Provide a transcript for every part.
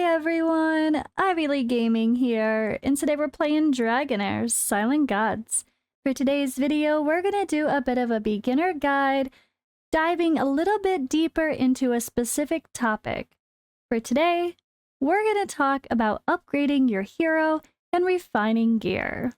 everyone, Ivy League Gaming here, and today we're playing Dragonheir Silent Gods. For today's video, we're gonna do a bit of a beginner guide, diving a little bit deeper into a specific topic. For today, we're gonna talk about upgrading your hero and refining gear.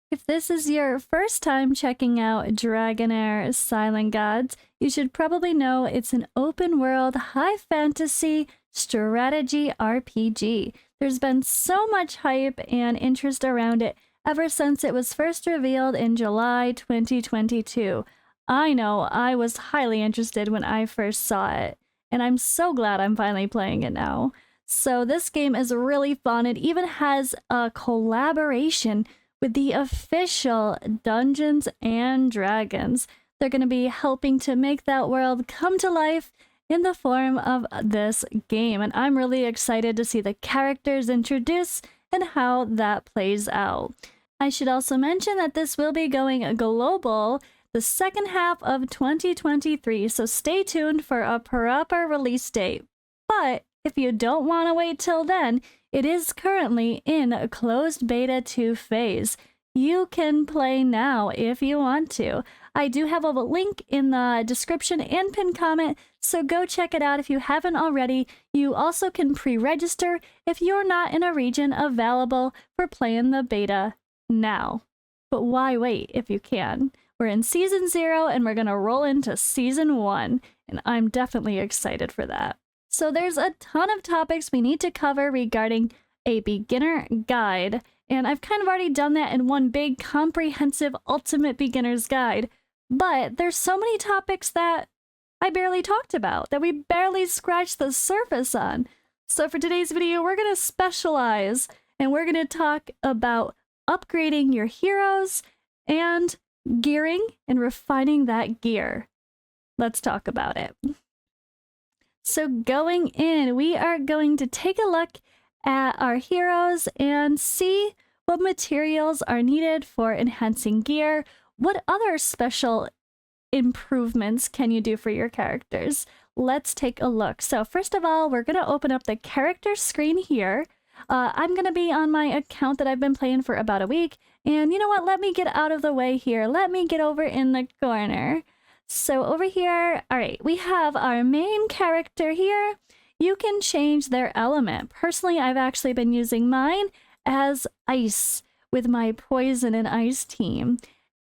If this is your first time checking out Dragonheir Silent Gods, you should probably know it's an open-world, high-fantasy strategy RPG. There's been so much hype and interest around it ever since it was first revealed in July 2022. I know I was highly interested when I first saw it, and I'm so glad I'm finally playing it now. So this game is really fun. It even has a collaboration with the official Dungeons and Dragons. They're going to be helping to make that world come to life in the form of this game. And I'm really excited to see the characters introduced and how that plays out. I should also mention that this will be going global the second half of 2023, so stay tuned for a proper release date. But if you don't want to wait till then, it is currently in a closed beta 2 phase. You can play now if you want to. I do have a link in the description and pinned comment, so go check it out if you haven't already. You also can pre-register if you're not in a region available for playing the beta now. But why wait if you can? We're in Season 0 and we're gonna roll into Season 1, and I'm definitely excited for that. So there's a ton of topics we need to cover regarding a beginner guide, and I've kind of already done that in one big comprehensive ultimate beginner's guide, but there's so many topics that I barely talked about, that we barely scratched the surface on. So for today's video, we're going to specialize, and we're going to talk about upgrading your heroes and gearing and refining that gear. Let's talk about it. So going in, we are going to take a look at our heroes and see what materials are needed for enhancing gear. What other special improvements can you do for your characters? Let's take a look. So first of all, we're going to open up the character screen here. I'm going to be on my account that I've been playing for about a week. And you know what? Let me get out of the way here. Let me get over in the corner. So over here, all right, we have our main character here. You can change their element. Personally, I've actually been using mine as ice with my poison and ice team.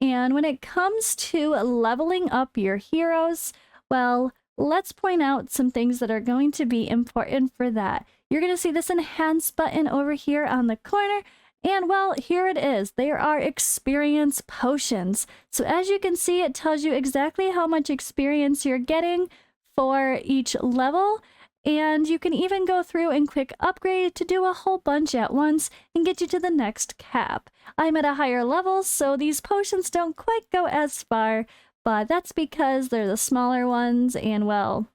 And when it comes to leveling up your heroes, well, let's point out some things that are going to be important for that. You're going to see this enhance button over here on the corner. And well, here it is. There are experience potions. So as you can see, it tells you exactly how much experience you're getting for each level. And you can even go through and quick upgrade to do a whole bunch at once and get you to the next cap. I'm at a higher level, so these potions don't quite go as far, but that's because they're the smaller ones. And well,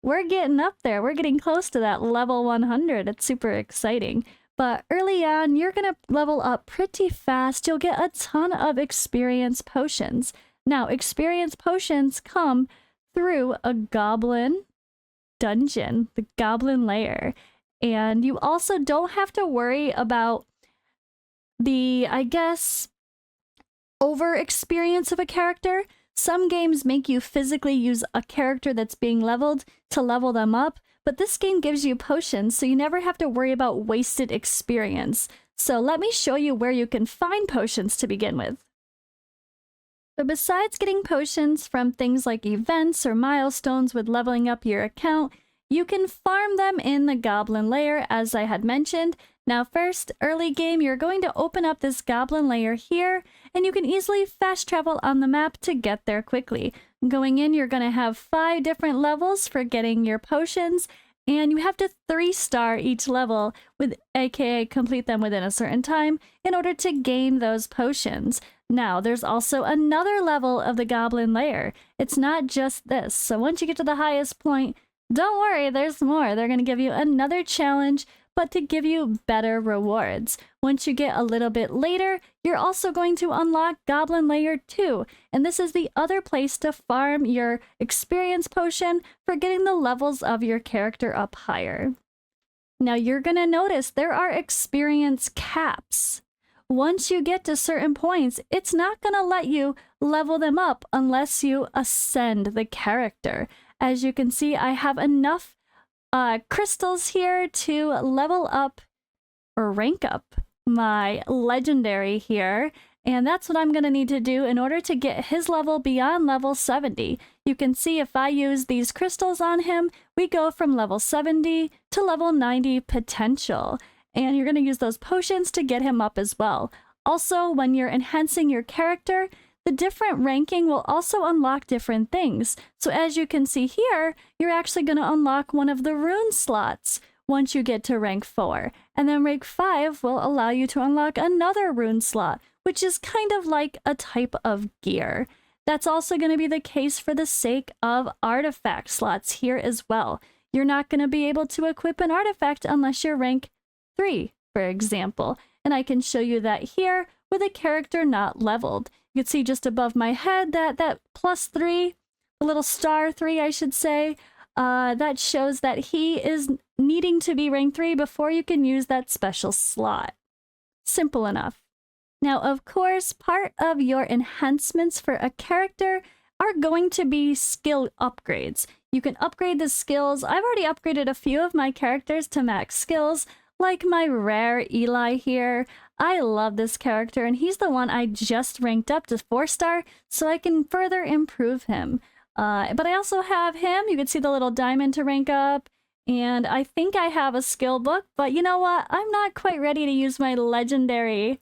we're getting up there. We're getting close to that level 100. It's super exciting. But early on, you're going to level up pretty fast. You'll get a ton of experience potions. Now, experience potions come through a goblin dungeon, the goblin lair. And you also don't have to worry about the, I guess, over experience of a character. Some games make you physically use a character that's being leveled to level them up. But this game gives you potions, so you never have to worry about wasted experience. So let me show you where you can find potions to begin with. But besides getting potions from things like events or milestones with leveling up your account, you can farm them in the Goblin Lair, as I had mentioned. Now first, early game, you're going to open up this Goblin Lair here, and you can easily fast travel on the map to get there quickly. Going in, you're going to have 5 different levels for getting your potions, and you have to 3-star each level, with aka complete them within a certain time, in order to gain those potions. Now, there's also another level of the Goblin Lair. It's not just this, so once you get to the highest point, don't worry, there's more. They're going to give you another challenge, but to give you better rewards. Once you get a little bit later, you're also going to unlock Goblin Layer 2, and this is the other place to farm your experience potion for getting the levels of your character up higher. Now you're going to notice there are experience caps. Once you get to certain points, it's not going to let you level them up unless you ascend the character. As you can see, I have enough crystals here to level up or rank up my legendary here. And that's what I'm going to need to do in order to get his level beyond level 70. You can see if I use these crystals on him, we go from level 70 to level 90 potential. And you're going to use those potions to get him up as well. Also, when you're enhancing your character, the different ranking will also unlock different things. So as you can see here, you're actually going to unlock one of the rune slots once you get to rank 4. And then rank 5 will allow you to unlock another rune slot, which is kind of like a type of gear. That's also going to be the case for the sake of artifact slots here as well. You're not going to be able to equip an artifact unless you're rank 3, for example. And I can show you that here with a character not leveled. You can see just above my head that +3, a little star 3, I should say, that shows that he is needing to be rank 3 before you can use that special slot. Simple enough. Now, of course, part of your enhancements for a character are going to be skill upgrades. You can upgrade the skills. I've already upgraded a few of my characters to max skills, like my rare Eli here. I love this character, and he's the one I just ranked up to 4-star, so I can further improve him. But I also have him. You can see the little diamond to rank up, and I think I have a skill book, but you know what? I'm not quite ready to use my legendary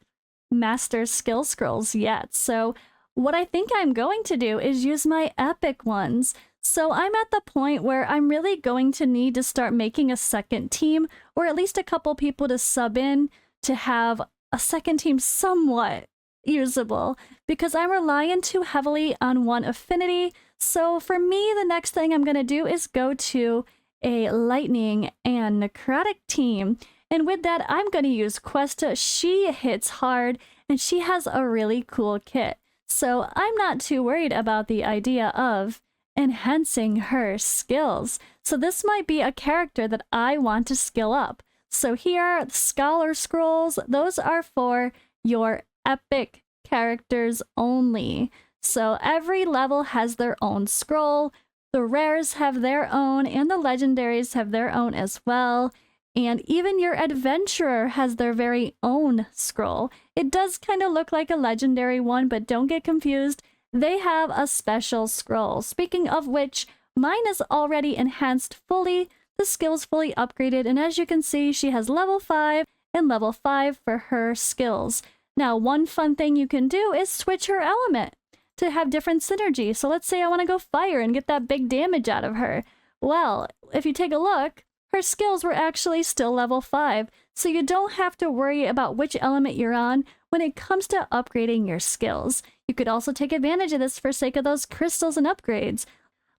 master skill scrolls yet. So what I think I'm going to do is use my epic ones. So I'm at the point where I'm really going to need to start making a second team, or at least a couple people to sub in to have a second team somewhat usable, because I'm relying too heavily on one affinity. So for me, the next thing I'm going to do is go to a lightning and necrotic team. And with that, I'm going to use Questa. She hits hard, and she has a really cool kit. So I'm not too worried about the idea of enhancing her skills. So this might be a character that I want to skill up. So here, the Scholar Scrolls, those are for your epic characters only. So every level has their own scroll. The rares have their own, and the legendaries have their own as well. And even your adventurer has their very own scroll. It does kind of look like a legendary one, but don't get confused. They have a special scroll. Speaking of which, mine is already enhanced fully. The skill's fully upgraded, and as you can see, she has level 5 and level 5 for her skills. Now, one fun thing you can do is switch her element to have different synergy. So let's say I want to go fire and get that big damage out of her. Well, if you take a look, her skills were actually still level 5, so you don't have to worry about which element you're on when it comes to upgrading your skills. You could also take advantage of this for sake of those crystals and upgrades.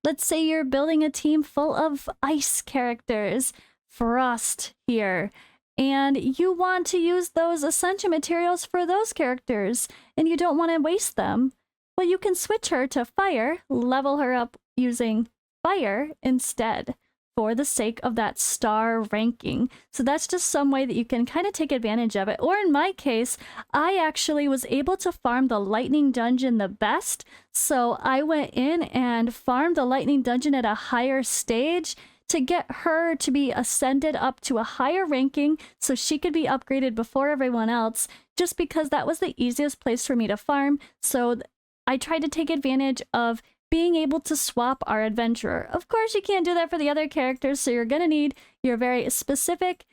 Let's say you're building a team full of ice characters, Frost here, and you want to use those ascension materials for those characters, and you don't want to waste them. Well, you can switch her to fire, level her up using fire instead, for the sake of that star ranking. So that's just some way that you can kind of take advantage of it. Or in my case, I actually was able to farm the lightning dungeon the best. So I went in and farmed the lightning dungeon at a higher stage to get her to be ascended up to a higher ranking so she could be upgraded before everyone else, just because that was the easiest place for me to farm. So I tried to take advantage of being able to swap our adventurer. Of course, you can't do that for the other characters, so you're going to need your very specific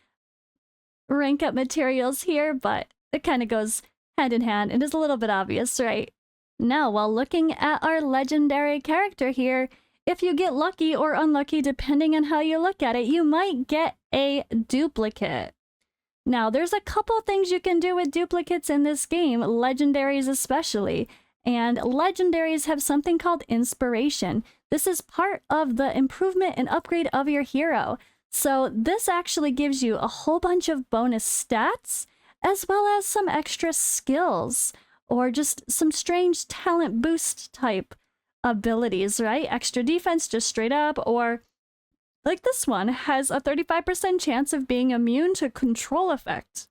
rank up materials here, but it kind of goes hand in hand. It is a little bit obvious, right? Now, while looking at our legendary character here, if you get lucky or unlucky, depending on how you look at it, you might get a duplicate. Now, there's a couple things you can do with duplicates in this game, legendaries especially. And legendaries have something called inspiration. This is part of the improvement and upgrade of your hero. So this actually gives you a whole bunch of bonus stats, as well as some extra skills, or just some strange talent boost type abilities, right? Extra defense just straight up, or like this one has a 35% chance of being immune to control effect,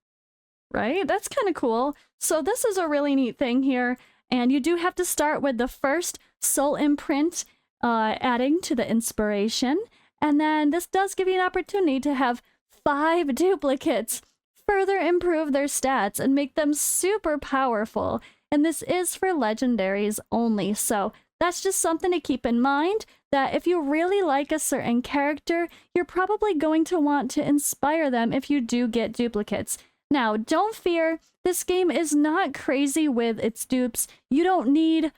right? That's kind of cool. So this is a really neat thing here, and you do have to start with the first soul imprint, adding to the inspiration, and then this does give you an opportunity to have 5 duplicates further improve their stats and make them super powerful. And this is for legendaries only, so that's just something to keep in mind, that if you really like a certain character, you're probably going to want to inspire them if you do get duplicates. Now, don't fear, this game is not crazy with its dupes. You don't need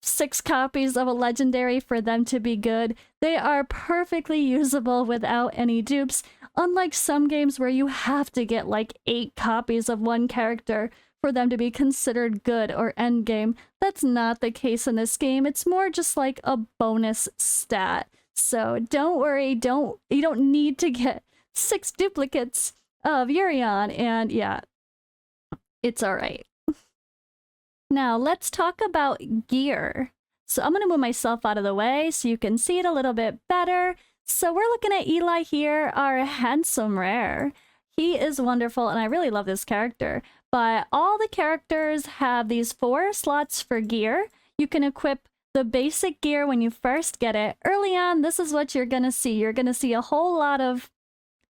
6 copies of a legendary for them to be good. They are perfectly usable without any dupes, unlike some games where you have to get like 8 copies of one character for them to be considered good or endgame. That's not the case in this game. It's more just like a bonus stat. So don't worry, you don't need to get 6 duplicates of Urion, and yeah, it's alright. Now let's talk about gear. So I'm gonna move myself out of the way so you can see it a little bit better. So we're looking at Eli here, our handsome rare. He is wonderful, and I really love this character. But all the characters have these 4 slots for gear. You can equip the basic gear when you first get it. Early on, this is what you're gonna see. You're gonna see a whole lot of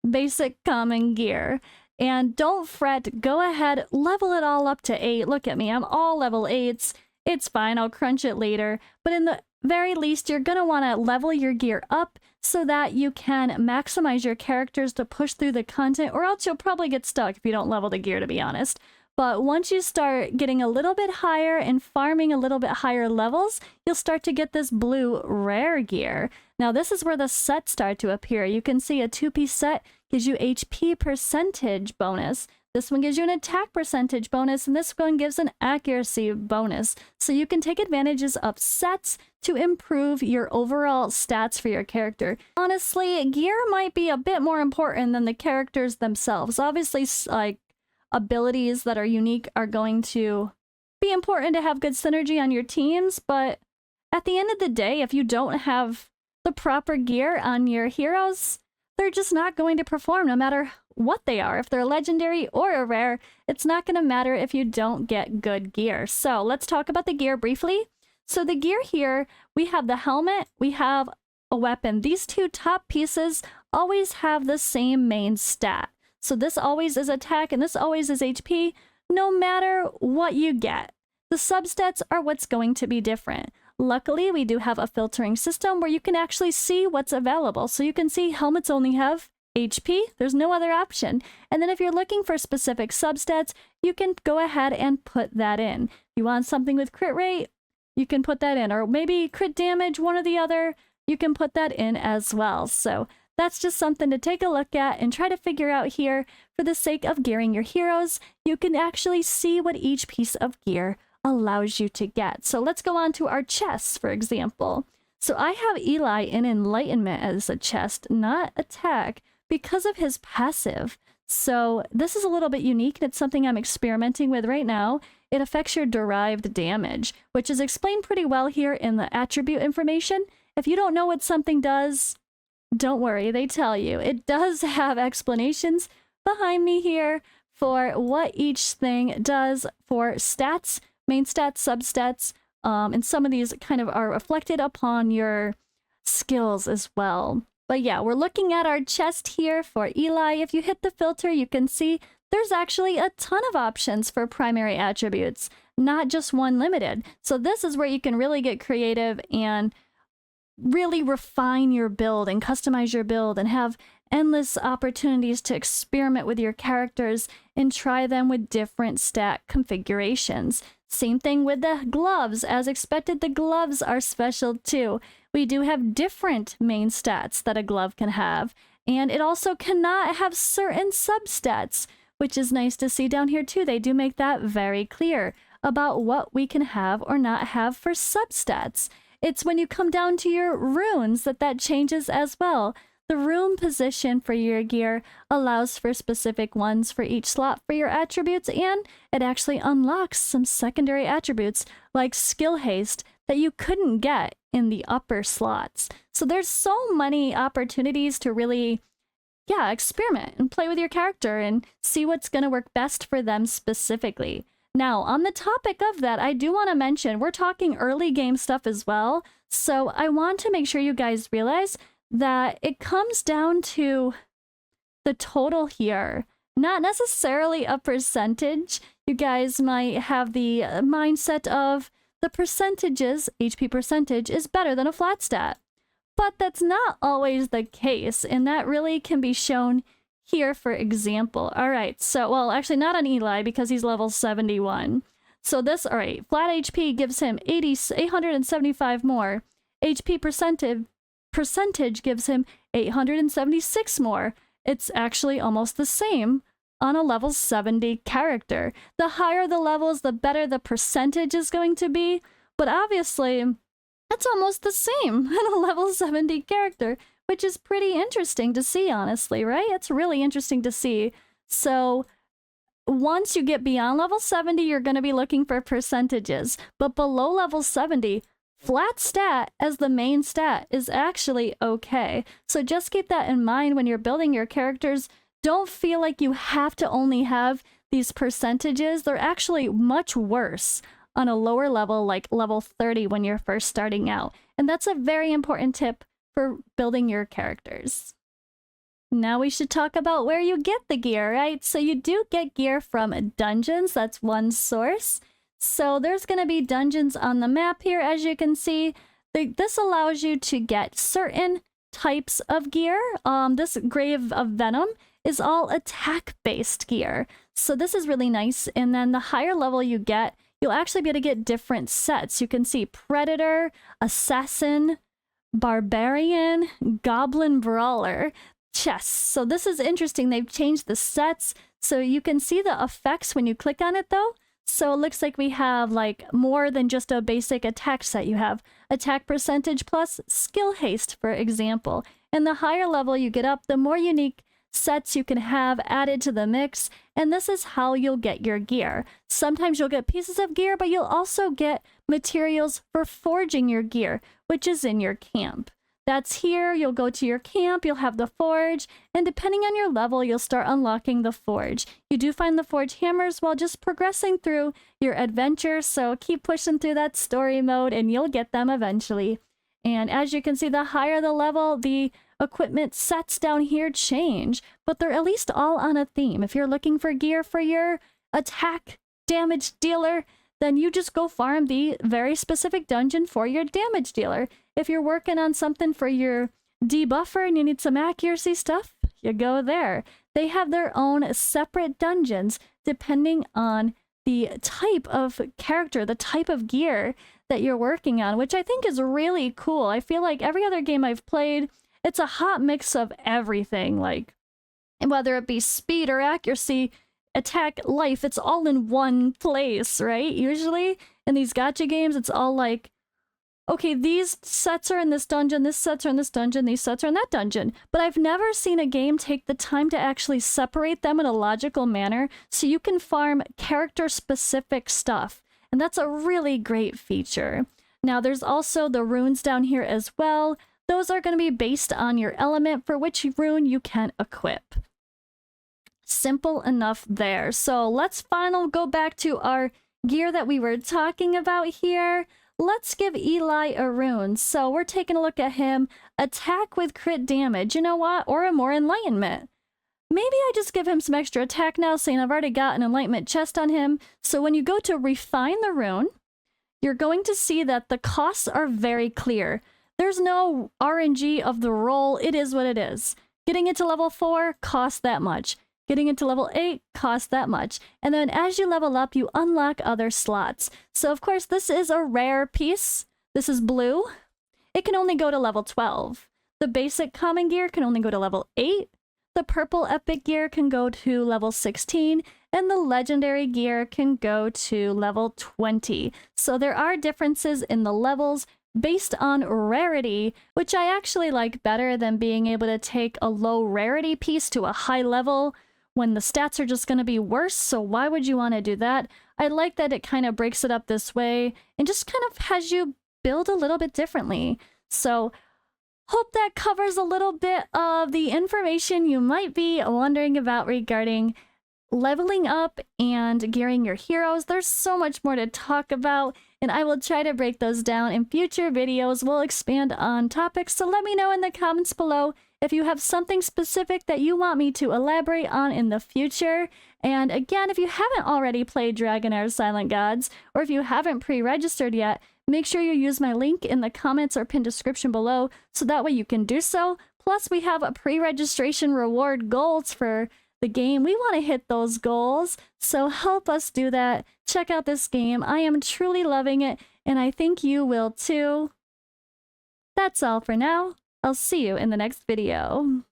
basic common gear. And don't fret, go ahead, level it all up to 8. Look at me, I'm all level 8s. It's fine, I'll crunch it later. But in the very least, you're gonna wanna level your gear up so that you can maximize your characters to push through the content, or else you'll probably get stuck if you don't level the gear, to be honest. But once you start getting a little bit higher and farming a little bit higher levels, you'll start to get this blue rare gear. Now this is where the sets start to appear. You can see a 2-piece set gives you HP percentage bonus. This one gives you an attack percentage bonus, and this one gives an accuracy bonus. So you can take advantages of sets to improve your overall stats for your character. Honestly, gear might be a bit more important than the characters themselves. Obviously, like, abilities that are unique are going to be important to have good synergy on your teams, but at the end of the day, if you don't have the proper gear on your heroes, they're just not going to perform no matter what they are. If they're legendary or a rare, it's not going to matter if you don't get good gear. So let's talk about the gear briefly. So the gear here, we have the helmet, we have a weapon. These 2 top pieces always have the same main stat. So this always is attack and this always is HP, no matter what you get. The substats are what's going to be different. Luckily, we do have a filtering system where you can actually see what's available. So you can see helmets only have HP, there's no other option. And then if you're looking for specific substats, you can go ahead and put that in. If you want something with crit rate, you can put that in. Or maybe crit damage, one or the other, you can put that in as well. So that's just something to take a look at and try to figure out here. For the sake of gearing your heroes, you can actually see what each piece of gear allows you to get. So let's go on to our chests, for example. So I have Eli in Enlightenment as a chest, not attack, because of his passive. So this is a little bit unique, and it's something I'm experimenting with right now. It affects your derived damage, which is explained pretty well here in the attribute information. If you don't know what something does, don't worry, they tell you. It does have explanations behind me here for what each thing does for stats, main stats, substats, and some of these kind of are reflected upon your skills as well. But yeah, we're looking at our chest here for Eli. If you hit the filter, you can see there's actually a ton of options for primary attributes, not just one limited. So this is where you can really get creative and really refine your build and customize your build and have endless opportunities to experiment with your characters and try them with different stat configurations. Same thing with the gloves. As expected, the gloves are special too. We do have different main stats that a glove can have, and it also cannot have certain substats, which is nice to see down here too. They do make that very clear about what we can have or not have for substats. It's when you come down to your runes that changes as well. The room position for your gear allows for specific ones for each slot for your attributes, and it actually unlocks some secondary attributes like skill haste that you couldn't get in the upper slots. So there's so many opportunities to really, experiment and play with your character and see what's going to work best for them specifically. Now, on the topic of that, I do want to mention we're talking early game stuff as well. So I want to make sure you guys realize that it comes down to the total here, not necessarily a percentage. You guys might have the mindset of the percentages, HP percentage, is better than a flat stat. But that's not always the case, and that really can be shown here, for example. All right, so, well, actually not on Eli because he's level 71. So this, all right, flat HP gives him 875 more. HP percentage gives him 876 more. It's actually almost the same on a level 70 character. The higher the levels, the better the percentage is going to be, but obviously it's almost the same on a level 70 character, which is pretty interesting to see, honestly, right? It's really interesting to see. So once you get beyond level 70, you're going to be looking for percentages, but below level 70, flat stat as the main stat is actually okay. So just keep that in mind when you're building your characters. Don't feel like you have to only have these percentages. They're actually much worse on a lower level, like level 30 when you're first starting out. And that's a very important tip for building your characters. Now we should talk about where you get the gear, right? So you do get gear from dungeons. That's one source. So there's going to be dungeons on the map here, as you can see. This allows you to get certain types of gear. This Grave of Venom is all attack-based gear. So this is really nice. And then the higher level you get, you'll actually be able to get different sets. You can see Predator, Assassin, Barbarian, Goblin Brawler, Chess. So this is interesting. They've changed the sets. So you can see the effects when you click on it, though. So it looks like we have like more than just a basic attack set. You have attack percentage plus skill haste, for example. And the higher level you get up, the more unique sets you can have added to the mix, and this is how you'll get your gear. Sometimes you'll get pieces of gear, but you'll also get materials for forging your gear, which is in your camp. That's here. You'll go to your camp, you'll have the forge, and depending on your level, you'll start unlocking the forge. You do find the forge hammers while just progressing through your adventure, so keep pushing through that story mode and you'll get them eventually. And as you can see, the higher the level, the equipment sets down here change, but they're at least all on a theme. If you're looking for gear for your attack damage dealer, then you just go farm the very specific dungeon for your damage dealer. If you're working on something for your debuffer and you need some accuracy stuff, you go there. They have their own separate dungeons depending on the type of character, the type of gear that you're working on, which I think is really cool. I feel like every other game I've played, it's a hot mix of everything, like whether it be speed or accuracy, attack, life, it's all in one place, right? Usually in these gacha games, it's all like, okay, these sets are in this dungeon, this sets are in this dungeon, these sets are in that dungeon. But I've never seen a game take the time to actually separate them in a logical manner so you can farm character-specific stuff. And that's a really great feature. Now, there's also the runes down here as well. Those are going to be based on your element for which rune you can equip. Simple enough there. So let's go back to our gear that we were talking about here. Let's give Eli a rune. So we're taking a look at him. Attack with crit damage. You know what? Or a more enlightenment. Maybe I just give him some extra attack now, saying I've already got an enlightenment chest on him. So when you go to refine the rune, you're going to see that the costs are very clear. There's no RNG of the roll. It is what it is. Getting into level 4 costs that much. Getting into level 8 costs that much. And then as you level up, you unlock other slots. So of course, this is a rare piece. This is blue. It can only go to level 12. The basic common gear can only go to level 8. The purple epic gear can go to level 16. And the legendary gear can go to level 20. So there are differences in the levels based on rarity, which I actually like better than being able to take a low rarity piece to a high level when the stats are just going to be worse. So why would you want to do that? I like that it kind of breaks it up this way and just kind of has you build a little bit differently. So hope that covers a little bit of the information you might be wondering about regarding leveling up and gearing your heroes. There's so much more to talk about, and I will try to break those down in future videos. We'll expand on topics, so let me know in the comments below if you have something specific that you want me to elaborate on in the future. And again, if you haven't already played Dragonheir Silent Gods, or if you haven't pre-registered yet, make sure you use my link in the comments or pinned description below, so that way you can do so. Plus, we have a pre-registration reward goals for the game. We want to hit those goals, so help us do that. Check out this game. I am truly loving it, and I think you will too. That's all for now. I'll see you in the next video.